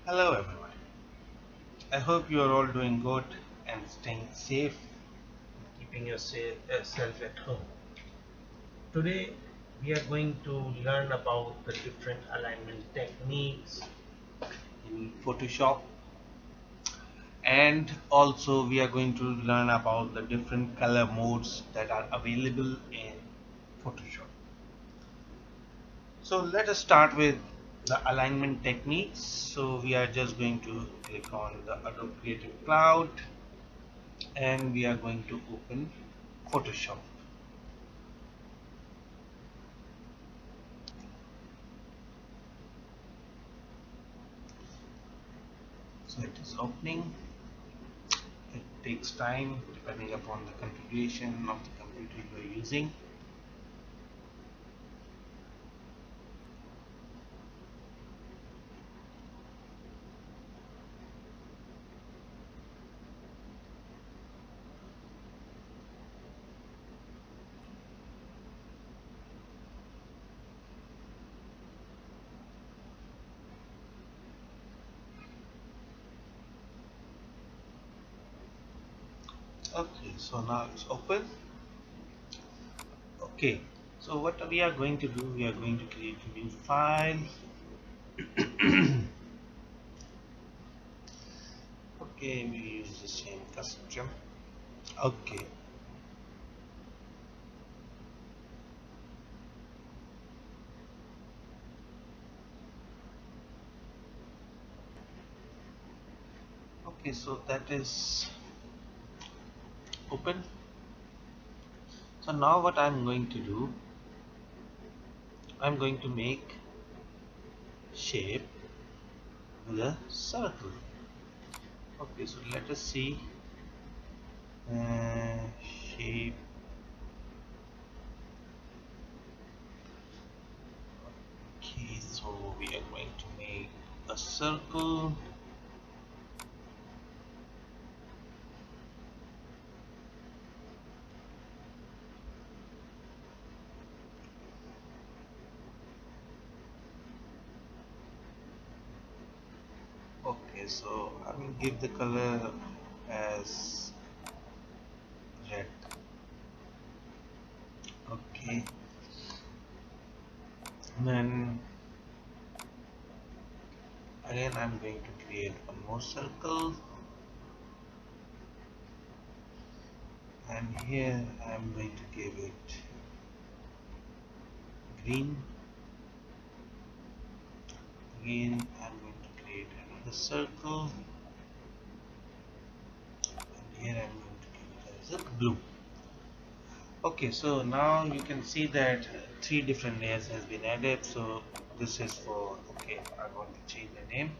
Hello everyone. I hope you are all doing good and staying safe, keeping yourself at home. Today we are going to learn about the different alignment techniques in Photoshop, and also we are going to learn about the different color modes that are available in Photoshop. So let us start with the alignment techniques. So we are just going to click on the Adobe Creative Cloud and we are going to open Photoshop. So it is opening. It takes time depending upon the configuration of the computer you are using. Okay, so now it's open. Okay, so what we are going to do, we are going to create a new file. Okay, we use the same custom. Okay, okay, so that is open. So now what I'm going to do, I'm going to make shape with a circle. Okay, so let us see shape. Okay, so we are going to make a circle. Okay, so I will give the color as red. Okay, and then again I'm going to create one more circle, and here I'm going to give it green. Again I'm going to create another circle, and here I'm going to give it as a blue. Okay, so now you can see that three different layers has been added. So this is for, okay, I want to change the name.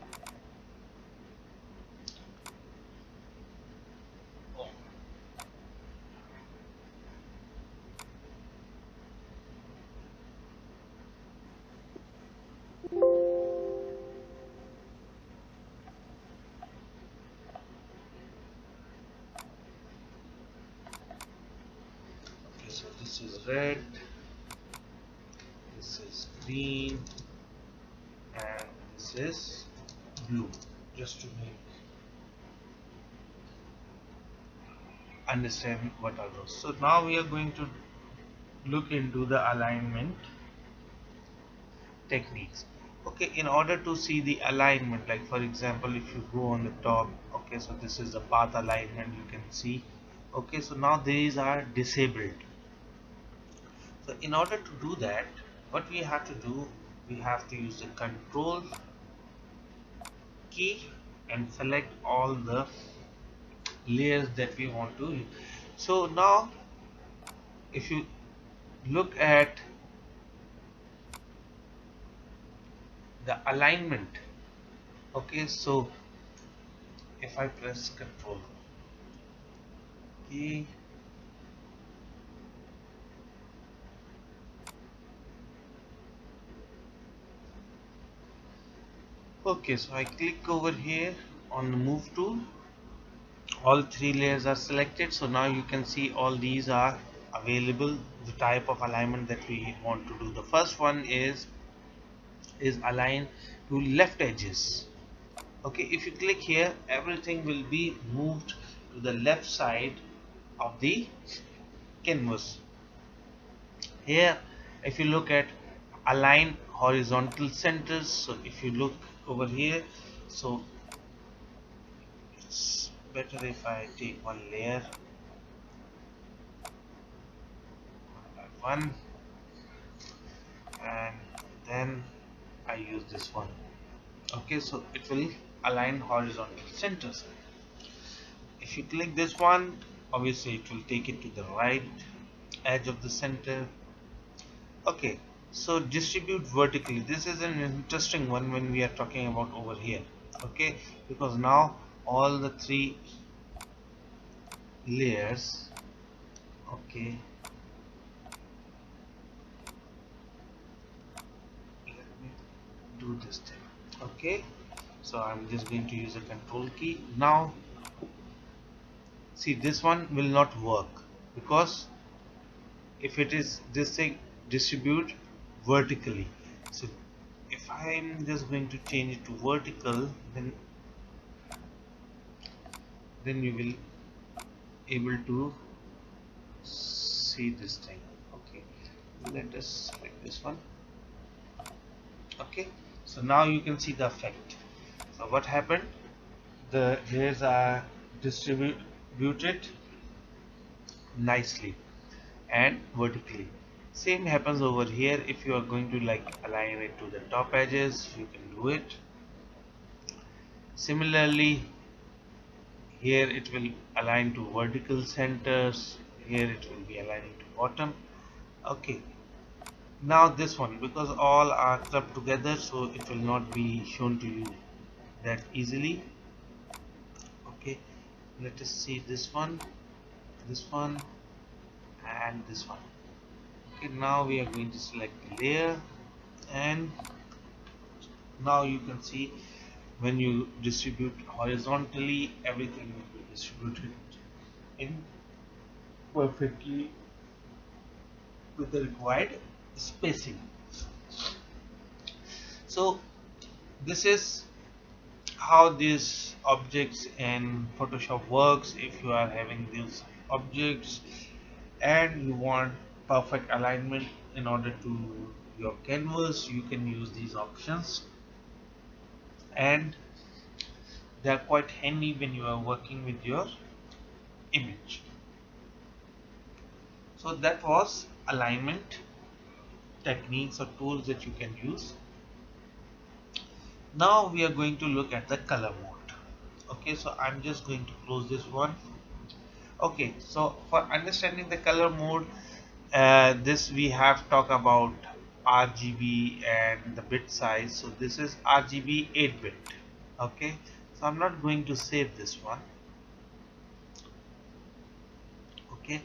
Okay, so this is red, this is green, and this is blue, just to make understand what are those. So now we are going to look into the alignment techniques. Okay, in order to see the alignment, like for example if you go on the top, okay, so this is the path alignment, you can see. Okay, so now these are disabled. So in order to do that, what we have to do, we have to use the control key and select all the layers that we want to use. So now if you look at the alignment, okay, so if I press control key, okay, so I click over here on the move tool, all three layers are selected. So now you can see all these are available, the type of alignment that we want to do. The first one is align to left edges. Okay, if you click here, everything will be moved to the left side of the canvas. Here, if you look at align horizontal centers, so if you look over here, so it's better if I take one layer by one, and then I use this one. Okay, so it will align horizontal centers. If you click this one, obviously it will take it to the right edge of the center. Okay, so distribute vertically. This is an interesting one when we are talking about over here. Okay, because now all the three layers, okay, let me do this thing. Okay, so I'm just going to use a control key. Now see, this one will not work because if it is this thing distribute vertically, so if I'm just going to change it to vertical, then you will able to see this thing. Okay, let us select this one. Okay, so now you can see the effect. So what happened, the layers are distributed nicely and vertically. Same happens over here. If you are going to like align it to the top edges, you can do it. Similarly, here it will align to vertical centers, here it will be aligning to bottom. Okay, now this one, because all are clubbed together, so it will not be shown to you that easily. Okay, let us see this one, and this one. Okay, now we are going to select the layer, and now you can see when you distribute horizontally, everything will be distributed in perfectly with the required spacing. So this is how these objects in Photoshop works. If you are having these objects and you want perfect alignment in order to your canvas, you can use these options, and they are quite handy when you are working with your image. So that was alignment techniques or tools that you can use. Now we are going to look at the color mode. Okay, so I'm just going to close this one. Okay, so for understanding the color mode, this we have talked about RGB and the bit size. So this is RGB 8-bit. Okay, so I'm not going to save this one. Okay,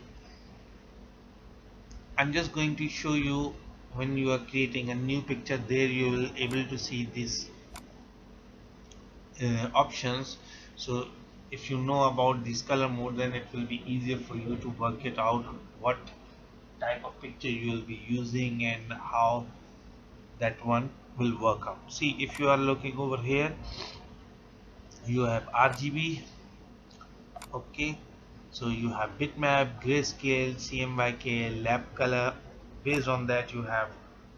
I'm just going to show you when you are creating a new picture, there you will able to see these options. So if you know about this color mode, then it will be easier for you to work it out what type of picture you will be using and how that one will work out. See, if you are looking over here, you have RGB. Okay, so you have bitmap, grayscale, CMYK, lab color. Based on that, you have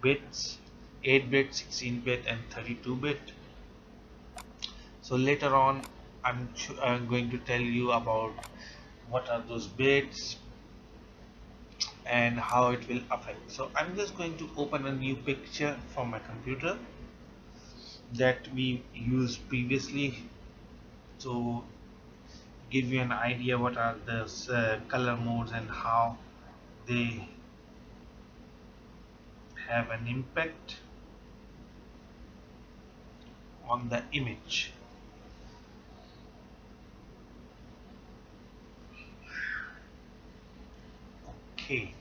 bits, 8-bit, 16-bit, and 32-bit. So later on, I'm going to tell you about what are those bits and how it will affect. So I'm just going to open a new picture from my computer that we used previously to give you an idea what are the color modes and how they have an impact on the image. Okay,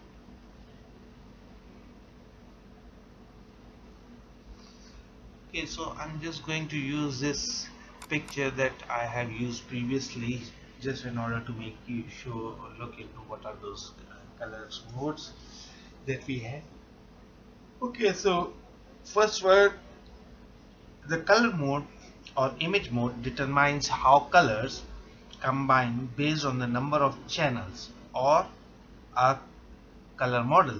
so I'm just going to use this picture that I have used previously just in order to make you show or look into what are those colors modes that we have. Okay, so first word, the color mode or image mode determines how colors combine based on the number of channels or a color model.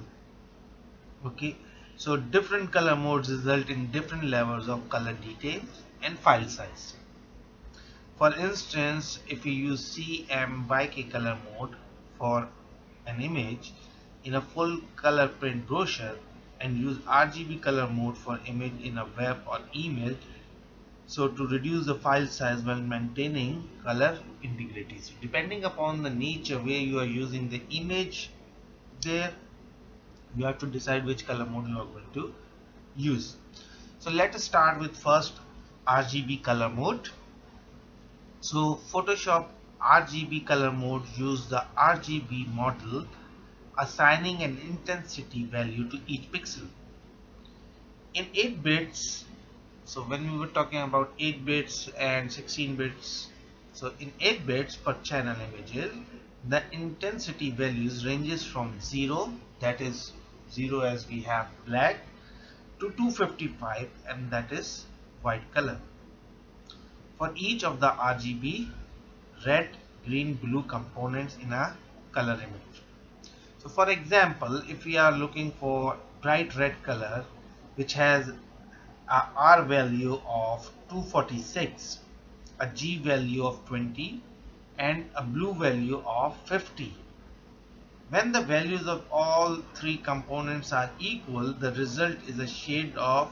Okay, so different color modes result in different levels of color details and file size. For instance, if you use CMYK color mode for an image in a full color print brochure and use RGB color mode for image in a web or email, so to reduce the file size while maintaining color integrity. So depending upon the nature where you are using the image, there you have to decide which color mode you are going to use. So let us start with first RGB color mode. So Photoshop RGB color mode use the RGB model, assigning an intensity value to each pixel. In 8 bits, so when we were talking about 8 bits and 16 bits, so in 8 bits per channel images, the intensity values ranges from 0, that is 0 as we have black, to 255, and that is white color. For each of the RGB red, green, blue components in a color image. So for example, if we are looking for bright red color which has a R value of 246, a G value of 20, and a blue value of 50. When the values of all three components are equal, the result is a shade of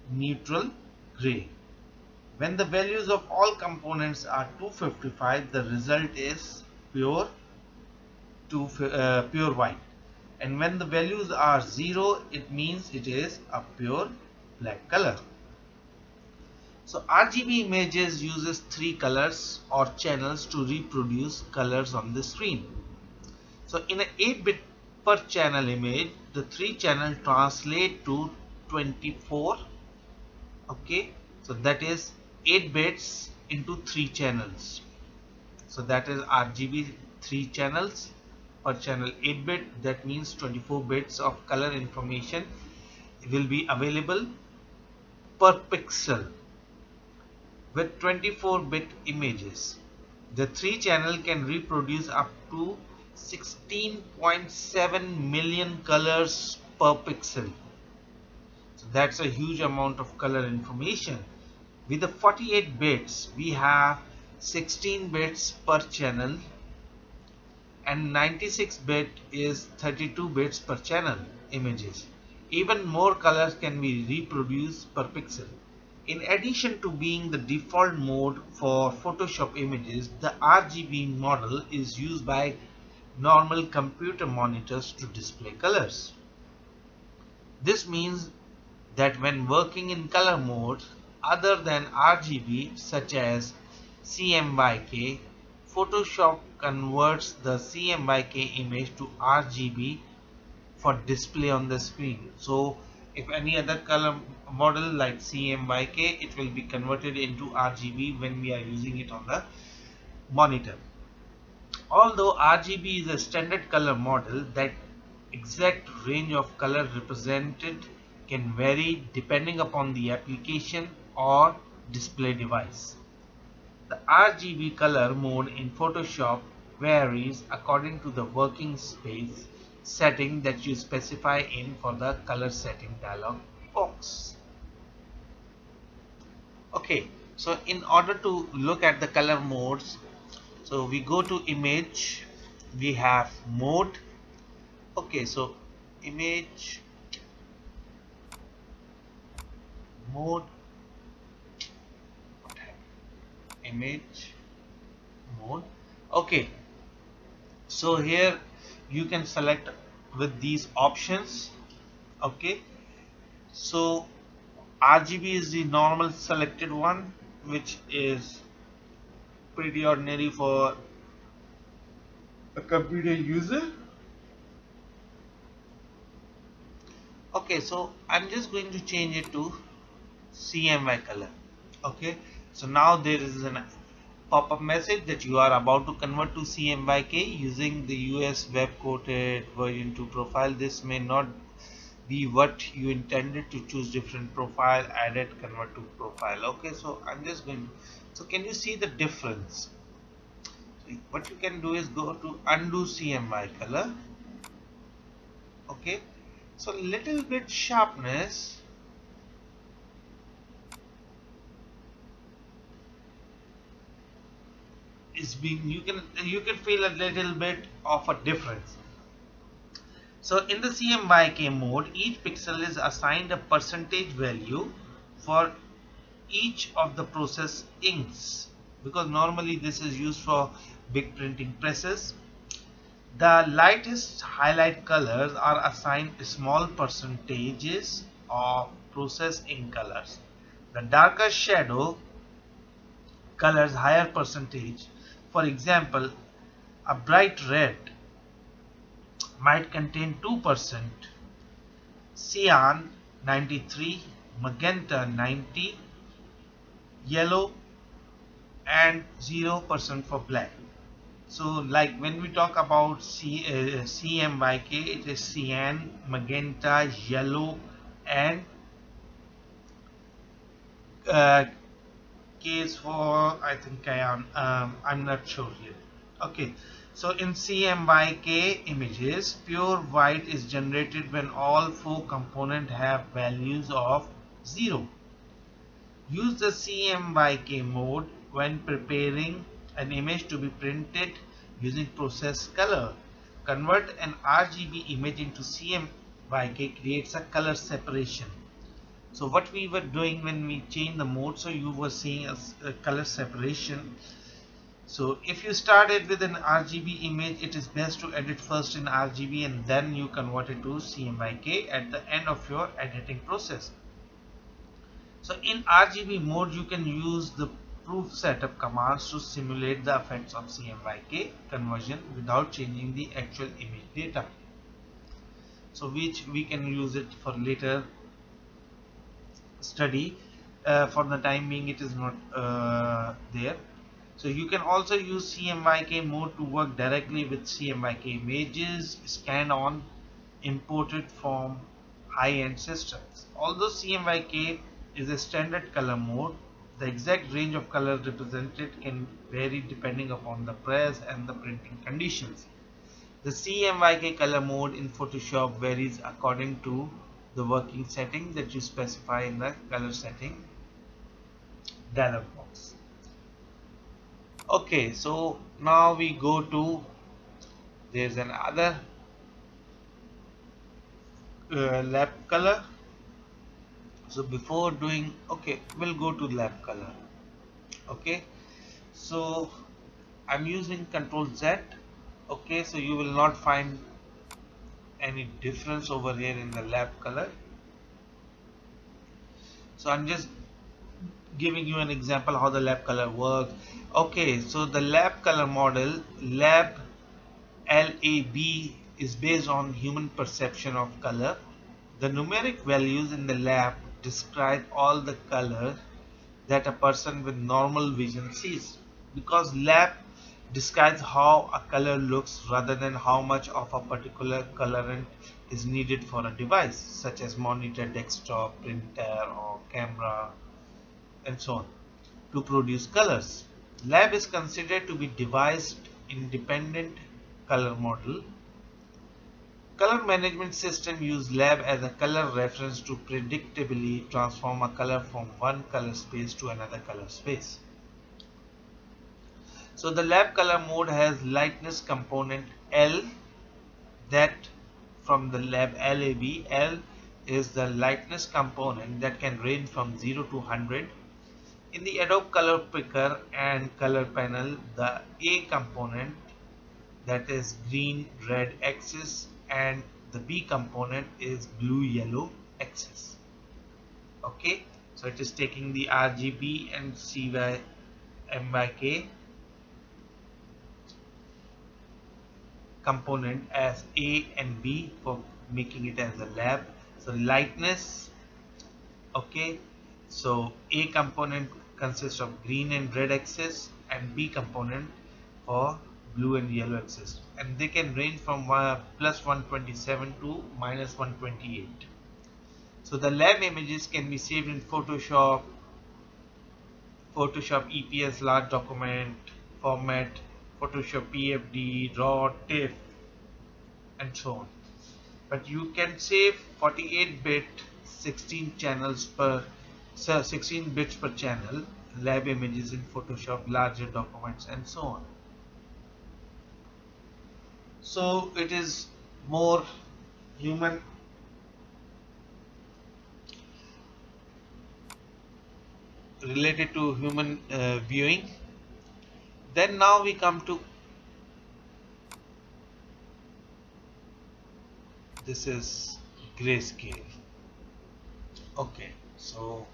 neutral gray. When the values of all components are 255, the result is pure white. And when the values are 0, it means it is a pure black color. So RGB images uses 3 colors or channels to reproduce colors on the screen. So in an 8-bit per channel image, the 3 channel translate to 24. Okay, so that is 8 bits into 3 channels. So that is RGB 3 channels per channel 8 bit. That means 24 bits of color information will be available per pixel. With 24-bit images, the 3 channel can reproduce up to 16.7 million colors per pixel. So that's a huge amount of color information. With the 48 bits, we have 16 bits per channel, and 96 bit is 32 bits per channel images. Even more colors can be reproduced per pixel. In addition to being the default mode for Photoshop images, the RGB model is used by normal computer monitors to display colors. This means that when working in color modes other than RGB, such as CMYK, Photoshop converts the CMYK image to RGB for display on the screen. So if any other color model like CMYK, it will be converted into RGB when we are using it on the monitor. Although RGB is a standard color model, that exact range of color represented can vary depending upon the application or display device. The RGB color mode in Photoshop varies according to the working space setting that you specify in for the color setting dialog box. Okay, so in order to look at the color modes, so we go to image, we have mode. Okay, so image, mode, image, mode. Okay, so here you can select with these options. Okay, so RGB is the normal selected one, which is pretty ordinary for a computer user. Okay, so I'm just going to change it to CMY color. Okay, so now there is a pop-up message that you are about to convert to CMYK using the US web coated version 2 profile. This may not the what you intended to choose different profile, edit, convert to profile. Okay, so I'm just going, so can you see the difference? So what you can do is go to undo CMY color. Okay, so little bit sharpness is being, you can feel a little bit of a difference. So in the CMYK mode, each pixel is assigned a percentage value for each of the process inks, because normally this is used for big printing presses. The lightest highlight colors are assigned small percentages of process ink colors. The darker shadow colors higher percentage. For example, a bright red might contain 2%, cyan 93, magenta 90, yellow, and 0% for black. So like when we talk about CMYK, it is cyan, magenta, yellow, and uh, K is for, I think, cyan. I'm not sure here. Okay, so in CMYK images, pure white is generated when all four components have values of 0. Use the CMYK mode when preparing an image to be printed using process color. Convert an RGB image into CMYK creates a color separation. So what we were doing when we changed the mode, so you were seeing a color separation. So if you started with an RGB image, it is best to edit first in RGB and then you convert it to CMYK at the end of your editing process. So in RGB mode, you can use the proof setup commands to simulate the effects of CMYK conversion without changing the actual image data. So which we can use it for later study. For the time being, it is not there. So you can also use CMYK mode to work directly with CMYK images scanned on imported from high-end systems. Although CMYK is a standard color mode, the exact range of colors represented can vary depending upon the press and the printing conditions. The CMYK color mode in Photoshop varies according to the working setting that you specify in the color setting dialog box. Okay, so now we go to, there's another lab color. So before doing, okay, we'll go to lab color. Okay, so I'm using Control Z. Okay, so you will not find any difference over here in the lab color. So I'm just giving you an example how the lab color works. Okay, so the lab color model, lab LAB, is based on human perception of color. The numeric values in the lab describe all the color that a person with normal vision sees, because lab describes how a color looks rather than how much of a particular colorant is needed for a device such as monitor, desktop, printer, or camera, and so on, to produce colors. Lab is considered to be device independent color model. Color management system use lab as a color reference to predictably transform a color from one color space to another color space. So the lab color mode has lightness component L, that from the lab LAB. L is the lightness component that can range from 0 to 100. In the Adobe Color Picker and Color Panel, the A component, that is green red axis, and the B component is blue yellow axis. Okay, so it is taking the RGB and CMYK component as A and B for making it as a lab. So lightness, okay, so A component consists of green and red axis and B component for blue and yellow axis, and they can range from plus 127 to minus 128. So the lab images can be saved in Photoshop, Photoshop EPS large document format, Photoshop PFD, RAW, TIFF, and so on. But you can save 48-bit 16 bits per channel lab images in Photoshop, larger documents, and so on. So it is more human related to human viewing. Then now we come to this is grayscale. Okay, so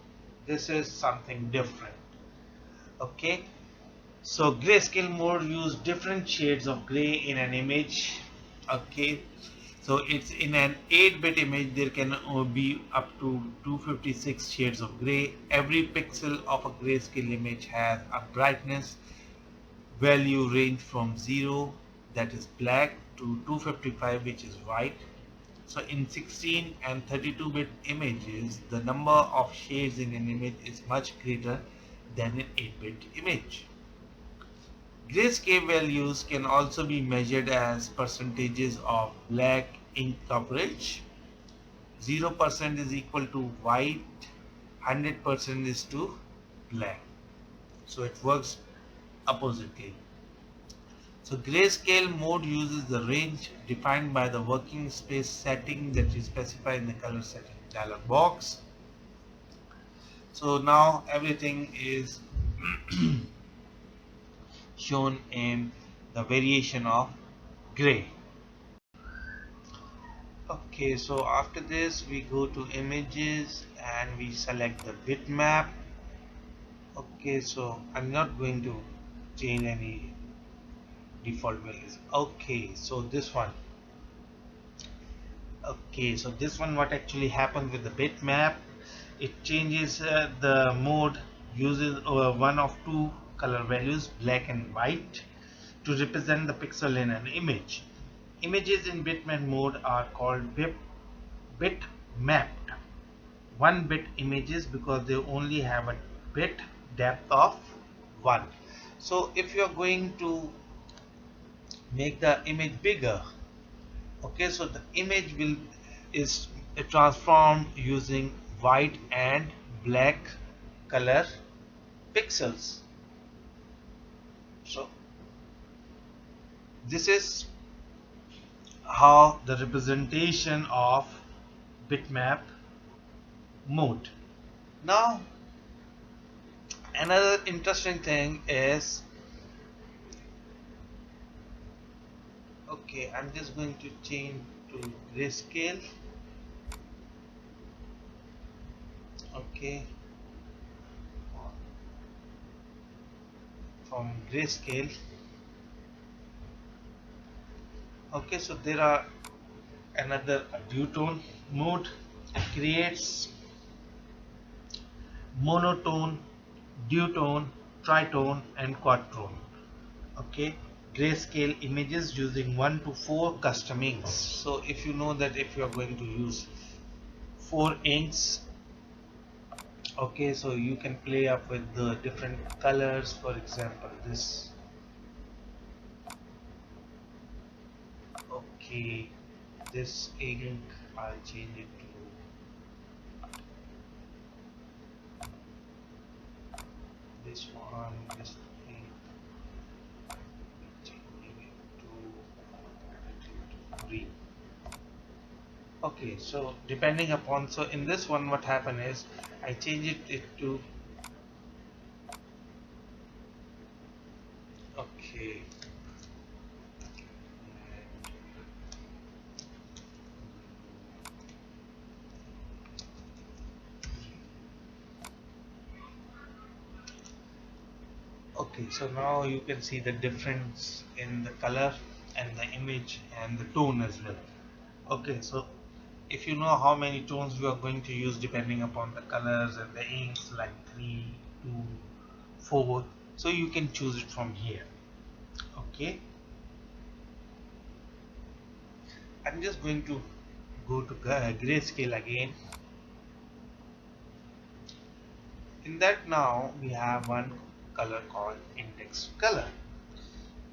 this is something different. Okay, so grayscale mode use different shades of gray in an image. Okay, so it's in an 8-bit image there can be up to 256 shades of gray. Every pixel of a grayscale image has a brightness value range from 0, that is black, to 255, which is white. So in 16 and 32-bit images, the number of shades in an image is much greater than in 8-bit image. Grayscale values can also be measured as percentages of black ink coverage. 0% is equal to white, 100% is to black. So it works oppositely. So grayscale mode uses the range defined by the working space setting that is specified in the color setting dialog box. So now everything is shown in the variation of gray. Okay, so after this we go to images and we select the bitmap. Okay, so I'm not going to change any default values. Okay, so this one. Okay, so this one, what actually happens with the bitmap, it changes the mode, uses one of two color values, black and white, to represent the pixel in an image. Images in bitmap mode are called bitmapped 1-bit images because they only have a bit depth of 1. So if you are going to make the image bigger, okay, so the image is transformed using white and black color pixels. So this is how the representation of bitmap mode. Now another interesting thing is, okay, I'm just going to change to grayscale. Okay, from grayscale. Okay, so there are another duotone mode. It creates monotone, duotone, tritone, and quadtone. Okay, grayscale images using 1 to 4 custom inks. So if you know that if you are going to use 4 inks, okay, so you can play up with the different colors. For example, this, okay, this ink, I'll change it to this one, this ink, changing it to green. Okay, so depending upon, so in this one what happened is I changed it to, okay, okay, so now you can see the difference in the color and the image and the tone as well. Okay, so if you know how many tones you are going to use depending upon the colors and the inks, like 3, 2, 4, so you can choose it from here. Okay, I'm just going to go to grayscale again. In that, now we have one color called index color.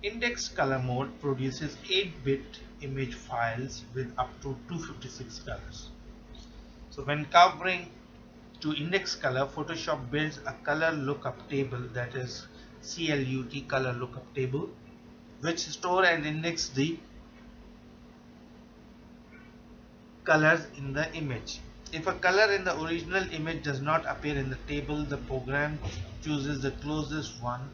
Index color mode produces 8-bit image files with up to 256 colors. So when covering to index color, Photoshop builds a color lookup table, that is CLUT, color lookup table, which store and index the colors in the image. If a color in the original image does not appear in the table, the program chooses the closest one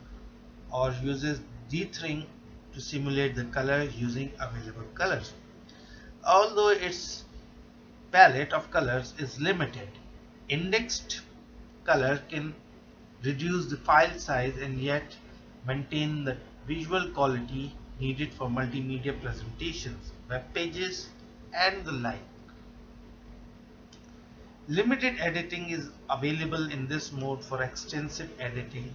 or uses dithering to simulate the color using available colors. Although its palette of colors is limited, indexed color can reduce the file size and yet maintain the visual quality needed for multimedia presentations, web pages, and the like. Limited editing is available in this mode. For extensive editing,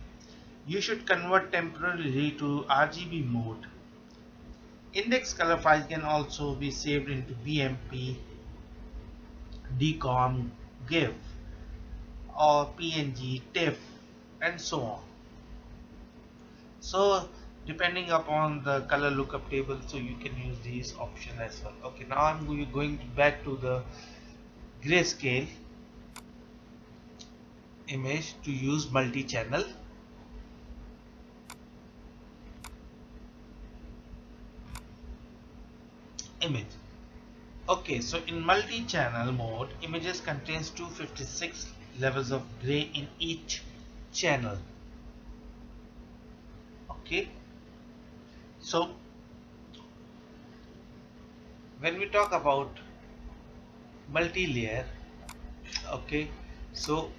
you should convert temporarily to RGB mode. Index color files can also be saved into BMP, DCOM, GIF, or PNG, TIFF, and so on. So depending upon the color lookup table, so you can use these options as well. Okay, now I'm going back to the grayscale image to use multi-channel image. Okay, so in multi-channel mode, images contains 256 levels of gray in each channel. Okay, so when we talk about multi-layer, okay, so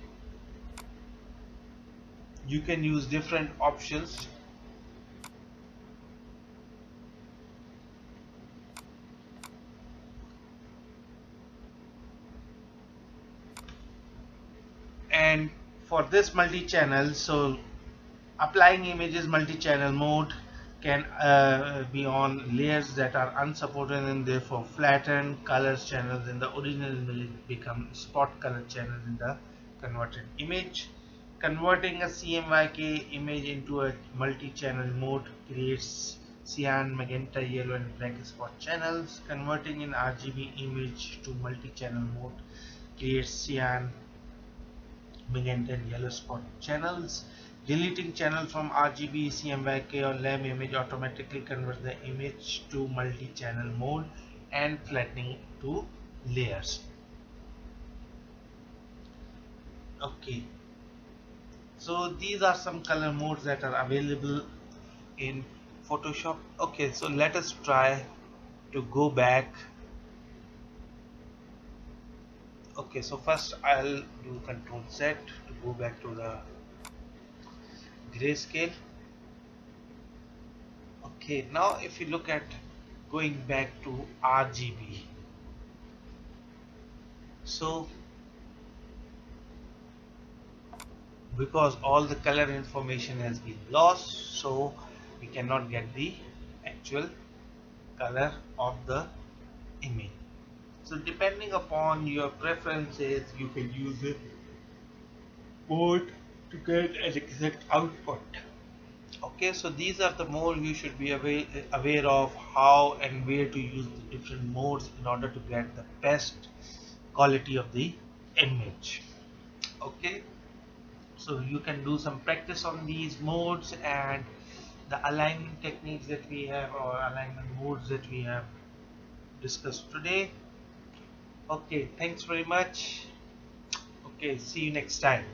you can use different options. And for this multi-channel, so applying images multi-channel mode can be on layers that are unsupported and therefore flattened colors channels in the original image become spot color channels in the converted image. Converting a CMYK image into a multi-channel mode creates cyan, magenta, yellow and black spot channels. Converting an RGB image to multi-channel mode creates cyan, magenta and yellow spot channels. Deleting channel from RGB, CMYK or LAM image automatically converts the image to multi-channel mode and flattening to layers. Okay, so these are some color modes that are available in Photoshop. Okay, so let us try to go back. Okay, so first I'll do Control Z to go back to the grayscale. Okay, now if you look at going back to RGB, so because all the color information has been lost, so we cannot get the actual color of the image. So depending upon your preferences, you can use it mode to get an exact output. Okay, so these are the more you should be aware of how and where to use the different modes in order to get the best quality of the image. Okay, so you can do some practice on these modes and the alignment techniques that we have, or alignment modes that we have discussed today. Okay, thanks very much. Okay, see you next time.